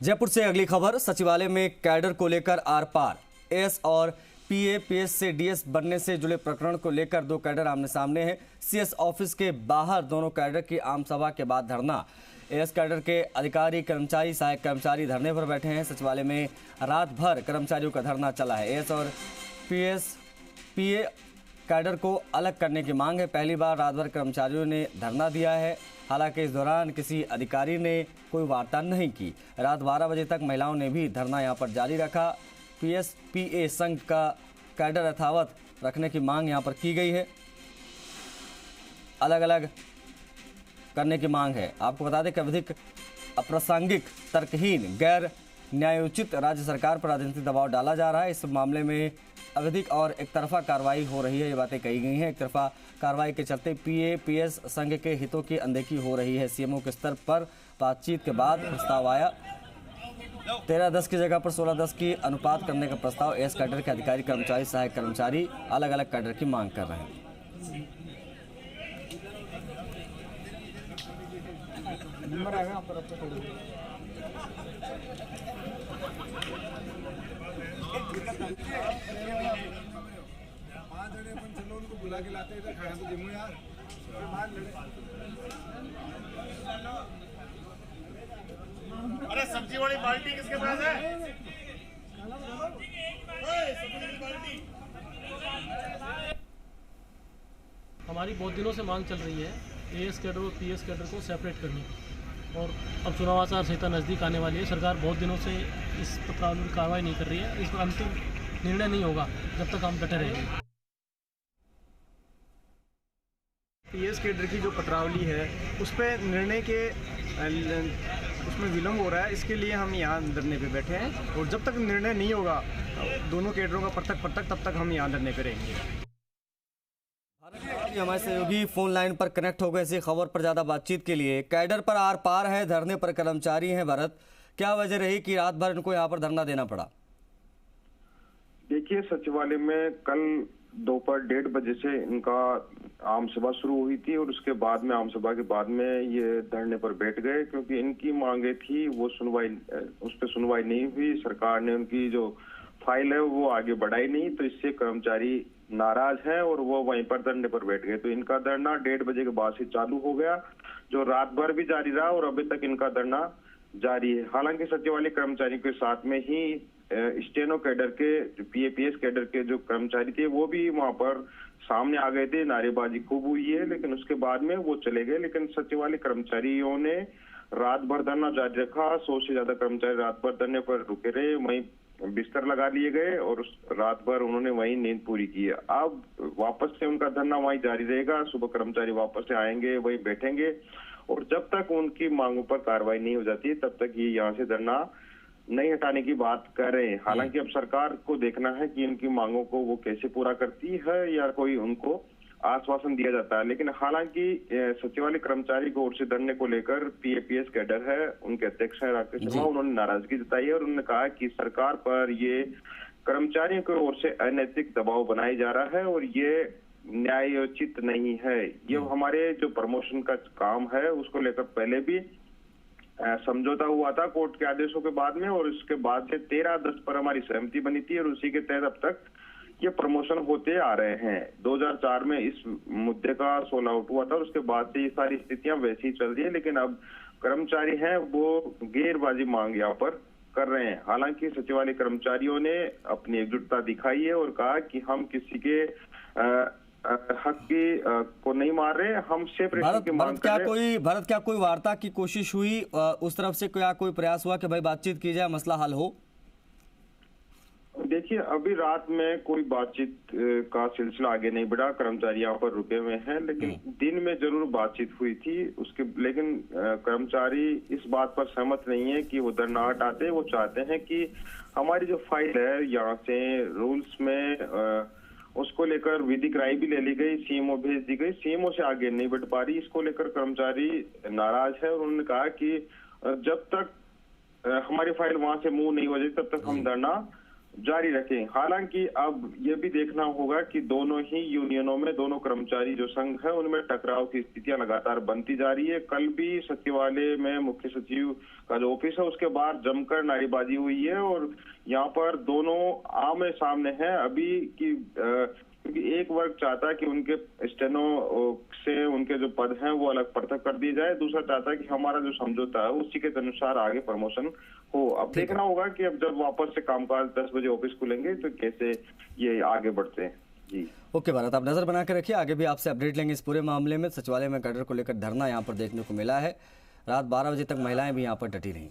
जयपुर से अगली खबर। सचिवालय में कैडर को लेकर आर पार। एएस और पीए पीएस से डीएस बनने से जुड़े प्रकरण को लेकर दो कैडर आमने सामने हैं। सीएस ऑफिस के बाहर दोनों कैडर की आम सभा के बाद धरना। एएस कैडर के अधिकारी, कर्मचारी, सहायक कर्मचारी धरने पर बैठे हैं। सचिवालय में रात भर कर्मचारियों का धरना चला है। एएस और पीए कैडर को अलग करने की मांग है। पहली बार रात भर कर्मचारियों ने धरना दिया है। हालांकि इस दौरान किसी अधिकारी ने कोई वार्ता नहीं की। रात 12 बजे तक महिलाओं ने भी धरना यहां पर जारी रखा। पीएसपीए संघ का कैडर यथावत रखने की मांग यहां पर की गई है। अलग अलग करने की मांग है। आपको बता दें कि अत्यधिक अप्रासंगिक, तर्कहीन, गैर न्यायोचित राज्य सरकार पर राजनीतिक दबाव डाला जा रहा है। इस मामले में अत्यधिक और एक तरफा कार्रवाई हो रही है, ये बातें कही गई हैं। एक तरफा कार्रवाई के चलते पीएपीएस संघ के हितों की अनदेखी हो रही है। सीएमओ के स्तर पर बातचीत के बाद प्रस्ताव आया। 13-10 की जगह पर 16-10 की अनुपात करने का प्रस्ताव। एएस कैडर के अधिकारी, कर्मचारी, सहायक कर्मचारी अलग अलग कैडर की मांग कर रहे हैं। बुला के लाते इधर खाना तो जिम्मे यार। अरे सब्जी वाली बाल्टी किसके पास है? सब्जी वाली बाल्टी। हमारी बहुत दिनों से मांग चल रही है एएस कैडर और पीएस कैडर को सेपरेट करने की, और अब चुनाव आचार संहिता नज़दीक आने वाली है। सरकार बहुत दिनों से इस पर कार्रवाई नहीं कर रही है। इस पर अंतिम निर्णय नहीं होगा जब तक हम डटे रहेंगे। पीएस कैडर की जो पत्रावली है उस पर निर्णय के उसमें विलम्ब हो रहा है। इसके लिए हम यहाँ धरने पे बैठे हैं, और जब तक निर्णय नहीं होगा दोनों कैडरों का पृथक तब तक हम यहाँ धरने पे रहेंगे। हमारे सहयोगी फोन लाइन पर कनेक्ट हो गए इसी खबर पर ज्यादा बातचीत के लिए। कैडर पर आर पार है, धरने पर कर्मचारी हैं। भरत, क्या वजह रही कि रात भर इनको यहाँ पर धरना देना पड़ा? देखिए, सचिवालय में कल दोपहर 1:30 बजे से इनका आम सभा शुरू हुई थी, और उसके बाद में आम सभा के बाद में ये धरने पर बैठ गए, क्योंकि इनकी मांगे थी वो उस पर सुनवाई नहीं हुई। सरकार ने उनकी जो फाइल है वो आगे बढ़ाई नहीं, तो इससे कर्मचारी नाराज हैं और वो वहीं पर धरने पर बैठ गए। तो इनका धरना 1:30 बजे के बाद से चालू हो गया, जो रात भर भी जारी रहा, और अभी तक इनका धरना जारी है। हालांकि सचिवालय कर्मचारियों के साथ में ही स्टेनो कैडर के, पीएपीएस कैडर के जो कर्मचारी थे वो भी वहां पर सामने आ गए थे। नारेबाजी खूब हुई है, लेकिन उसके बाद में वो चले गए। लेकिन सचिवालय कर्मचारियों ने रात भर धरना जारी रखा। 100 से ज्यादा कर्मचारी रात भर धरने पर रुके रहे, वहीं बिस्तर लगा लिए गए, और रात भर उन्होंने वहीं नींद पूरी की है। अब वापस से उनका धरना वहीं जारी रहेगा। सुबह कर्मचारी वापस से आएंगे, वहीं बैठेंगे, और जब तक उनकी मांगों पर कार्रवाई नहीं हो जाती तब तक ये यहाँ से धरना नहीं हटाने की बात कर रहे हैं। हालांकि अब सरकार को देखना है कि इनकी मांगों को वो कैसे पूरा करती है, या कोई उनको आश्वासन दिया जाता है। लेकिन हालांकि सचिवालय कर्मचारी की ओर से धरने को लेकर पीएपीएस कैडर है, उनके अध्यक्ष है राकेश शर्मा, उन्होंने नाराजगी जताई है, और उन्होंने कहा कि सरकार पर ये कर्मचारियों की ओर से अनैतिक दबाव बनाया जा रहा है और ये न्यायोचित नहीं है। ये हमारे जो प्रमोशन का काम है उसको लेकर पहले भी समझौता हुआ था कोर्ट के आदेशों के बाद में, और उसके बाद से 13-10 पर हमारी सहमति बनी थी, और उसी के तहत अब तक ये प्रमोशन होते आ रहे हैं। 2004 में इस मुद्दे का सोल आउट हुआ था, और उसके बाद से ये सारी स्थितियां वैसी ही चल रही है। लेकिन अब कर्मचारी हैं वो गैरबाजी मांग यहाँ पर कर रहे हैं। हालांकि सचिवालय कर्मचारियों ने अपनी एकजुटता दिखाई है और कहा कि हम किसी के हक की को नहीं मार रहे, हम सेपरेशन की मांग कर रहे हैं। भारत, क्या कोई वार्ता की कोशिश हुई उस तरफ से? क्या कोई प्रयास हुआ कि भाई बातचीत की जाए, मसला हल हो? देखिए, अभी रात में कोई बातचीत का सिलसिला आगे नहीं बढ़ा। कर्मचारी यहाँ पर रुके हुए हैं, लेकिन दिन में जरूर बातचीत हुई थी उसके। लेकिन कर्मचारी इस बात पर सहमत नहीं है कि वो धरना हटाते। वो चाहते हैं कि हमारी जो फाइल है यहाँ से रूल्स में उसको लेकर विधिक राय भी ले ली गई, सीएमओ भेज दी गई, सीएमओ से आगे नहीं बढ़ पा रही। इसको लेकर कर्मचारी नाराज है, और उन्होंने कहा कि जब तक हमारी फाइल वहां से मूव नहीं हो जाती तब तक हम धरना जारी रखें। हालांकि अब ये भी देखना होगा कि दोनों ही यूनियनों में, दोनों कर्मचारी जो संघ है उनमें टकराव की स्थितियां लगातार बनती जा रही है। कल भी सचिवालय में मुख्य सचिव का जो ऑफिस है उसके बाहर जमकर नारेबाजी हुई है और यहाँ पर दोनों आमने सामने हैं अभी की, क्योंकि एक वर्ग चाहता है कि उनके स्टेनो से उनके जो पद हैं वो अलग पृथक कर दिए जाए, दूसरा चाहता है कि हमारा जो समझौता है उसी के अनुसार आगे प्रमोशन हो। अब देखना होगा कि अब जब वापस से कामकाज 10 बजे ऑफिस खुलेंगे तो कैसे ये आगे बढ़ते हैं। जी ओके भारत, आप नजर बना के रखिए, आगे भी आपसे अपडेट लेंगे इस पूरे मामले में। सचिवालय में कैडर को लेकर धरना यहाँ पर देखने को मिला है। रात 12 बजे तक महिलाएं भी यहाँ पर डटी रहीं।